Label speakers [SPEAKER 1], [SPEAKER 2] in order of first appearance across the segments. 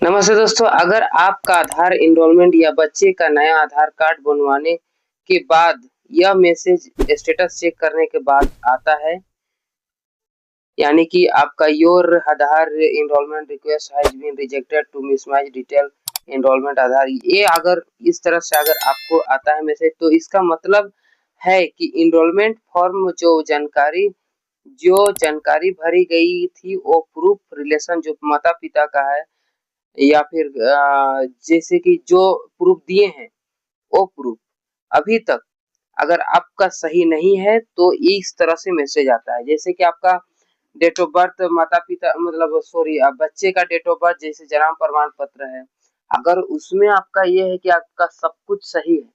[SPEAKER 1] नमस्ते दोस्तों, अगर आपका आधार एनरोलमेंट या बच्चे का नया आधार कार्ड बनवाने के बाद यह मैसेज स्टेटस चेक करने के बाद आता है, यानी कि आपका your Aadhaar enrolment request has been rejected to mismatch detail enrolment Aadhaar, ये अगर इस तरह से अगर आपको आता है मैसेज, तो इसका मतलब है कि एनरोलमेंट फॉर्म जो जानकारी भरी गई थी वो प्रूफ रिलेशन जो माता पिता का है या फिर जैसे कि जो प्रूफ दिए हैं वो प्रूफ अभी तक अगर आपका सही नहीं है तो इस तरह से मैसेज आता है। जैसे कि आपका डेट ऑफ बर्थ माता पिता मतलब सॉरी बच्चे का डेट ऑफ बर्थ जैसे जन्म प्रमाण पत्र है, अगर उसमें आपका ये है कि आपका सब कुछ सही है,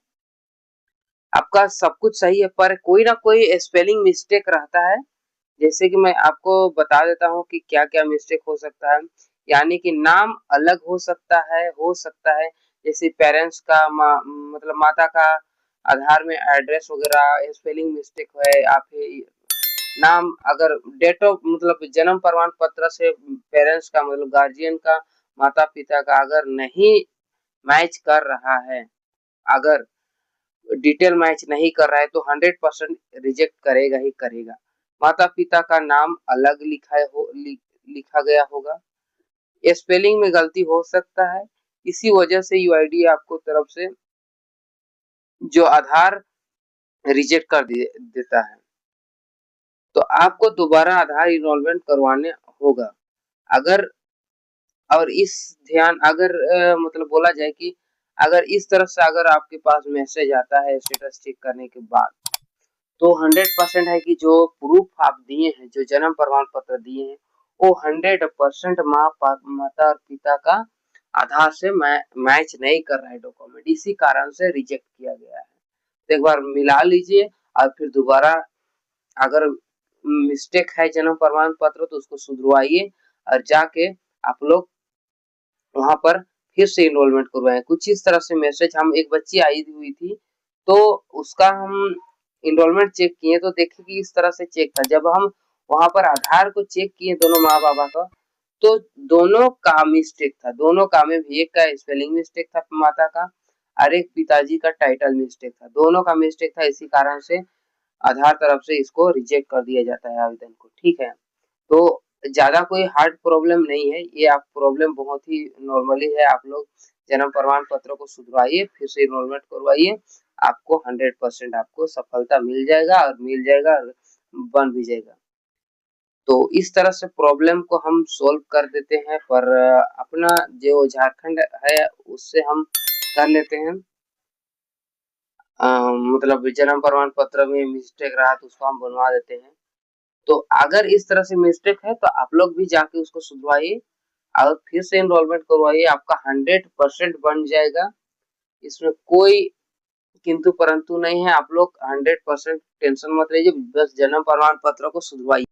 [SPEAKER 1] आपका सब कुछ सही है पर कोई ना कोई स्पेलिंग मिस्टेक रहता है। जैसे कि मैं आपको बता देता हूँ कि क्या-क्या मिस्टेक हो सकता है। यानी कि नाम अलग हो सकता है जैसे पेरेंट्स का मतलब माता का आधार में एड्रेस वगैरह स्पेलिंग मिस्टेक है या फिर नाम अगर डेट ऑफ मतलब जन्म प्रमाण पत्र से पेरेंट्स का मतलब गार्जियन का माता-पिता का अगर नहीं मैच कर रहा है, अगर डिटेल मैच नहीं कर रहा है तो 100% रिजेक्ट करेगा ही करेगा। माता-पिता का नाम अलग लिखा गया होगा, स्पेलिंग में गलती हो सकता है, इसी वजह से यूआईडी आपको तरफ से जो आधार रिजेक्ट कर देता है। तो आपको दोबारा आधार इनरोलमेंट करवाने होगा। अगर और इस ध्यान अगर मतलब बोला जाए कि अगर इस तरह से अगर आपके पास मैसेज आता है स्टेटस चेक करने के बाद, तो 100% है कि जो प्रूफ आप दिए हैं, जो जन्म प्रमाण पत्र दिए हैं, वो 100% माता और पिता का आधार से मैच नहीं कर रहा है डॉक्यूमेंट, इसी कारण से रिजेक्ट किया गया है। तो एक बार मिला लीजिए और फिर दोबारा अगर मिस्टेक है जन्म प्रमाण पत्र तो उसको सुधरवाइए और जाके आप लोग वहाँ पर फिर से एनरोलमेंट करवाएं। कुछ इस तरह से मैसेज हम एक बच्ची आई हुई थी, तो उसका हम एनरोलमेंट चेक किए तो देखे कि इस तरह से चेक था। जब हम वहाँ पर आधार को चेक किए दोनों माँ-बाबा का, तो दोनों का मिस्टेक था। दोनों का में भी एक का स्पेलिंग मिस्टेक था माता का और एक पिताजी का टाइटल मिस्टेक था। दोनों का मिस्टेक था, इसी कारण से आधार तरफ से इसको रिजेक्ट कर दिया जाता है आवेदन को, ठीक है। तो ज़्यादा कोई हार्ड प्रॉब्लम नहीं है, ये आप प्रॉब्लम बहुत ही नॉर्मली है। आप लोग जन्म प्रमाण पत्र को सुधरवाइए, फिर से एनरोलमेंट करवाइए, आपको 100% आपको सफलता मिल जाएगा और बन भी जाएगा। तो इस तरह से प्रॉब्लम को हम सॉल्व कर देते हैं, पर अपना जो झारखंड है उससे हम कर लेते हैं। मतलब जन्म प्रमाण पत्र में मिस्टेक रहा तो उसको हम बनवा देते हैं। तो अगर इस तरह से मिस्टेक है तो आप लोग भी जाके उसको सुधरवाइए और फिर से एनरोलमेंट करवाइए, आपका 100% बन जाएगा। इसमें कोई किंतु परंतु नहीं है, आप लोग 100% टेंशन मत लीजिए, बस जन्म प्रमाण पत्र को सुधरवाइए।